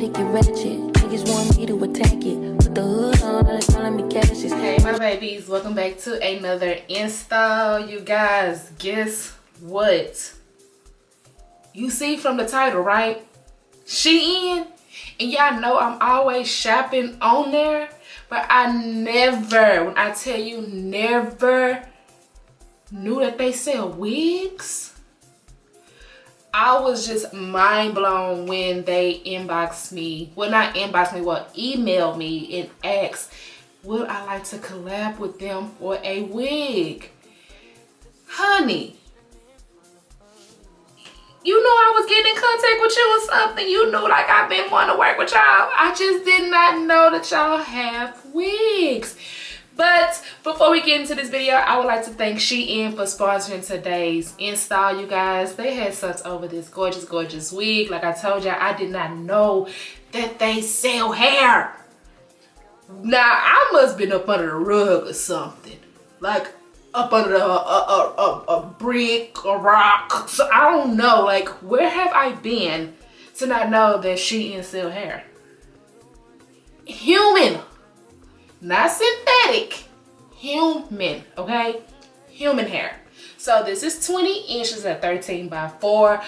it get ratchet. Niggas want me to attack it. Put the hood on, they're calling me Cassius. Hey my babies, welcome back to another install. You guys, guess what? You see from the title, right? Shein. And y'all know I'm always shopping on there, but I never, when I tell you never, knew that they sell wigs. I was just mind blown when they inboxed me. Well, not inboxed me, well, emailed me and asked, would I like to collab with them for a wig? Honey, you know I was getting in contact with you or something. You knew like I've been wanting to work with y'all. I just did not know that y'all have wigs. But before we get into this video, I would like to thank Shein for sponsoring today's install, you guys. They had such over this gorgeous, gorgeous wig. Like I told y'all, I did not know that they sell hair. Now, I must have been up under the rug or something. Like up under a brick, a rock. So I don't know, like where have I been to not know that Shein sell hair? Human. Not synthetic, human, okay? Human hair. So this is 20 inches at 13 by 4,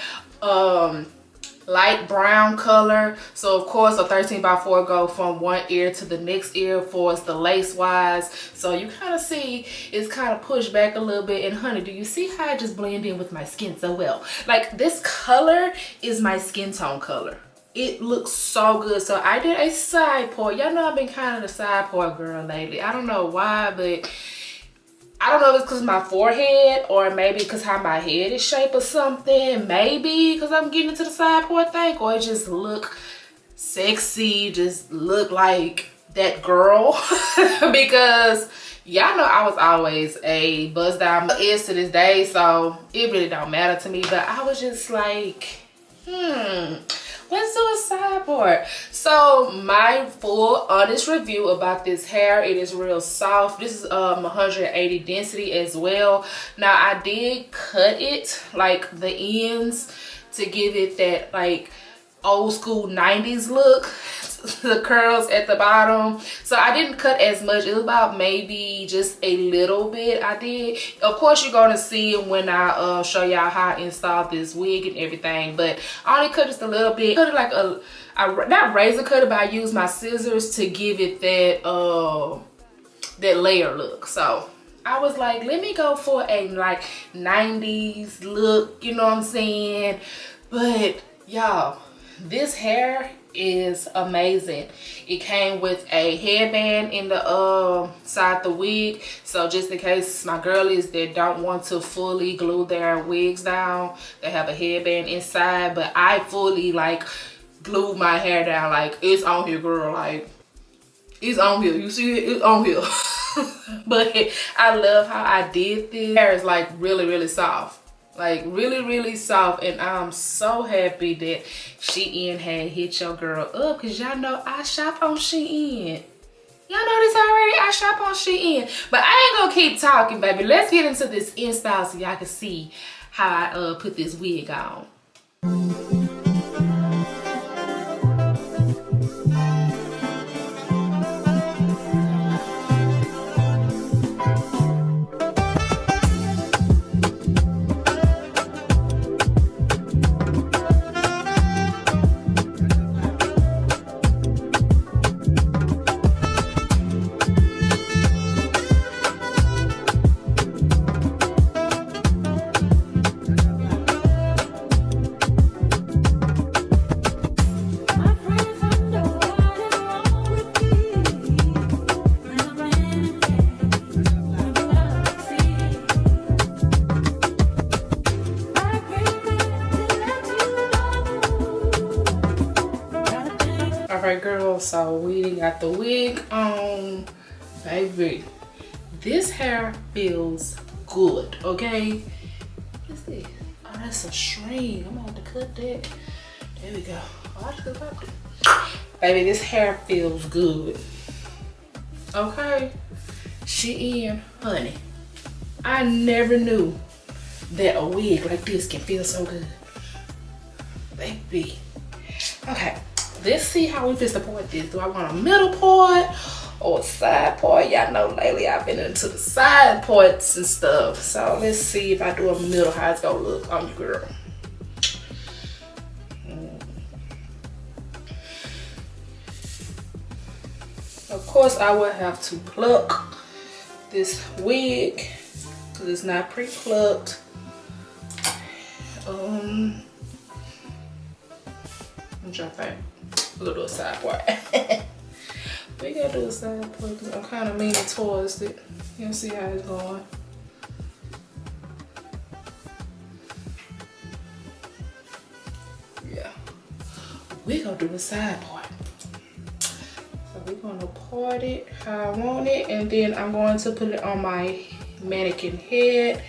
light brown color. So of course a 13 by 4 go from one ear to the next ear for the lace wise. So you kind of see it's kind of pushed back a little bit. And honey, do you see how I just blend in with my skin so well? Like this color is my skin tone color. It looks so good. So I did a side pour. Y'all know I've been kind of the side pour girl lately. I don't know why, but I don't know if it's because of my forehead or maybe because how my head is shaped or something. Maybe because I'm getting into the side pour thing, or it just look sexy, just look like that girl. Because y'all know I was always a buzz down is to this day, so it really don't matter to me. But I was just like, let's do a side pour. So my full honest review about this hair, it is real soft. This is 180 density as well. Now I did cut it like the ends to give it that like old school 90s look. The curls at the bottom, so I didn't cut as much. It was about maybe just a little bit I did. Of course you're gonna see it when I show y'all how I installed this wig and everything, but I only cut just a little bit. Cut it like not razor cut it, but I used my scissors to give it that that layer look. So I was like, let me go for a like 90s look, you know what I'm saying? But y'all, this hair is amazing. It came with a headband in the side the wig, so just in case my girlies that don't want to fully glue their wigs down, they have a headband inside. But I fully like glued my hair down. Like it's on here, girl. Like it's on here. You see it? It's on here. But I love how I did this. Hair is like really, really soft. Like really, really soft, and I'm so happy that Shein had hit your girl up, because y'all know I shop on Shein. Y'all know this already? I shop on Shein. But I ain't gonna keep talking, baby. Let's get into this install so y'all can see how I put this wig on. Alright girl, so we got the wig on. Baby, this hair feels good, okay? What's this? Oh, that's a string. I'm gonna have to cut that. There we go. Oh, I just cut it. Baby, this hair feels good. Okay? Shein, honey. I never knew that a wig like this can feel so good. Baby. Okay. let's see how we fix the part this. Do I want a middle part or a side part? Y'all know lately I've been into the side parts and stuff. So let's see if I do a middle, how it's gonna look on you, girl. Of course, I will have to pluck this wig because it's not pre-plucked. I'm trying to think. We'll do a side part. We gotta do a side part because I'm kind of leaning towards it. You can see how it's going. Yeah. We're gonna do a side part. So we're gonna part it how I want it, and then I'm going to put it on my mannequin head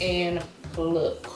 and pluck.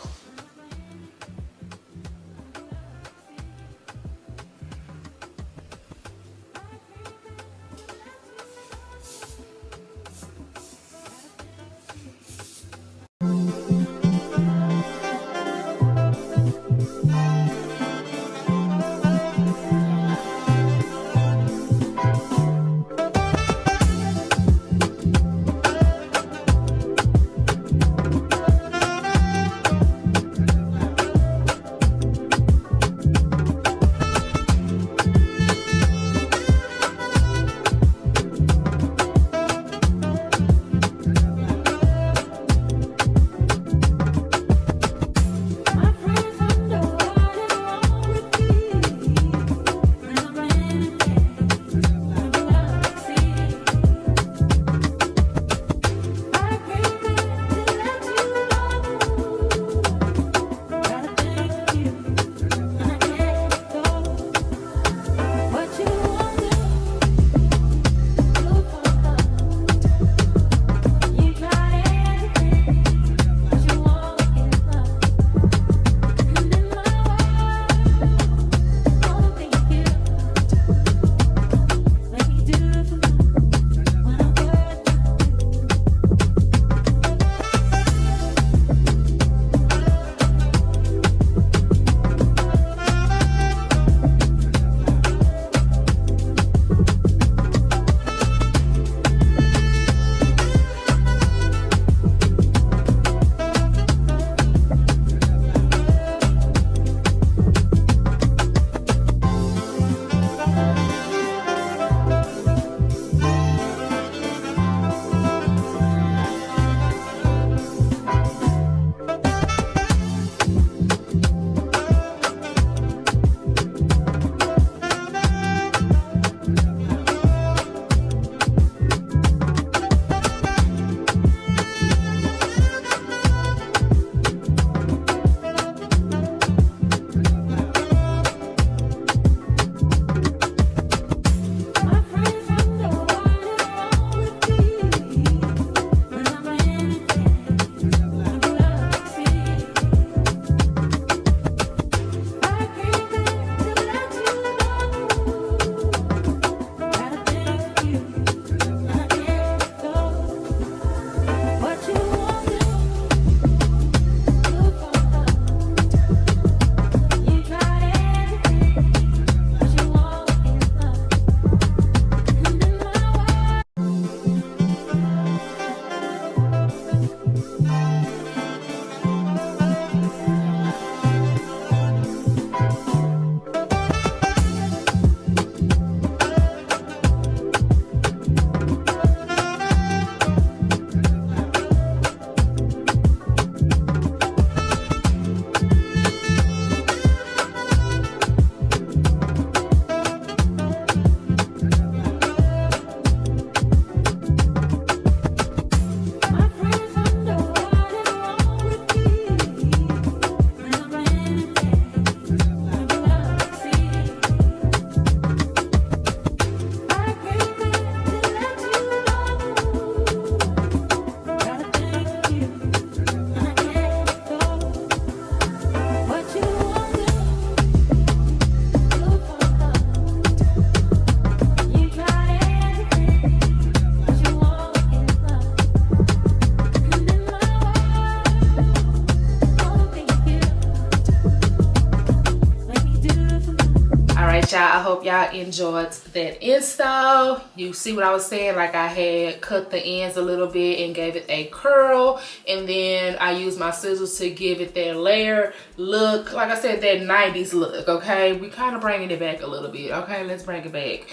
right, y'all, I hope y'all enjoyed that install. You see what I was saying? Like, I had cut the ends a little bit and gave it a curl, and then I used my scissors to give it that layer look. Like I said, that 90s look, okay? We kind of bringing it back a little bit, okay? Let's bring it back.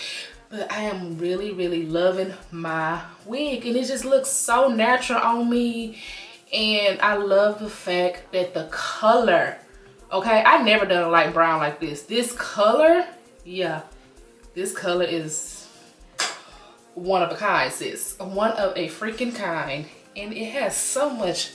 But I am really, really loving my wig, and it just looks so natural on me. And I love the fact that the color, okay, I never done a light brown like this. This color, yeah, this color is one of a kind, sis. One of a freaking kind. And it has so much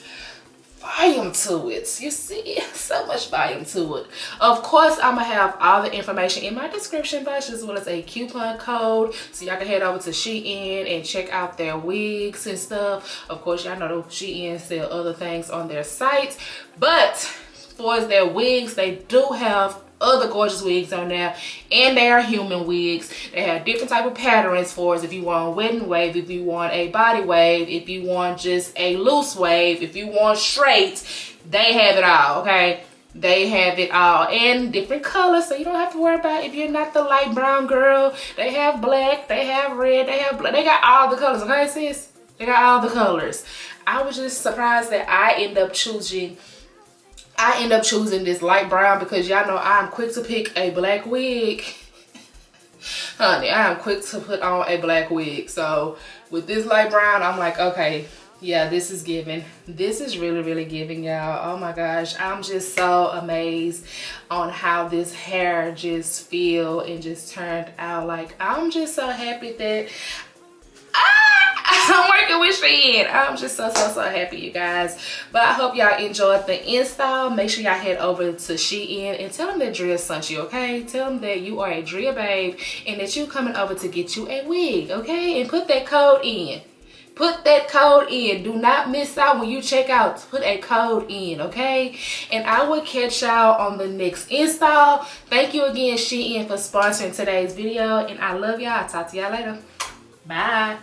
volume to it. You see, so much volume to it. Of course, I'm gonna have all the information in my description box, as well as a coupon code, so y'all can head over to Shein and check out their wigs and stuff. Of course, y'all know Shein sell other things on their site, but for their wigs, they do have other gorgeous wigs on there, and they are human wigs. They have different type of patterns for us. If you want a wedding wave, if you want a body wave, if you want just a loose wave, if you want straight, they have it all, okay? They have it all, and different colors, so you don't have to worry about if you're not the light brown girl. They have black, they have red, they have black. They got all the colors, okay, sis? They got all the colors. I was just surprised that I end up choosing this light brown, because y'all know I'm quick to pick a black wig. Honey, I am quick to put on a black wig. So with this light brown, I'm like, okay, yeah, this is giving. This is really, really giving, y'all. Oh my gosh, I'm just so amazed on how this hair just feel and just turned out. Like, I'm just so happy that I'm working with Shein. I'm just so happy, you guys. But I hope y'all enjoyed the install. Make sure y'all head over to Shein and tell them that Drea sent you, okay? Tell them that you are a Drea babe and that you coming over to get you a wig, okay? And put that code in. Put that code in. Do not miss out when you check out. Put a code in, okay? And I will catch y'all on the next install. Thank you again, Shein, for sponsoring today's video. And I love y'all. I'll talk to y'all later. Bye.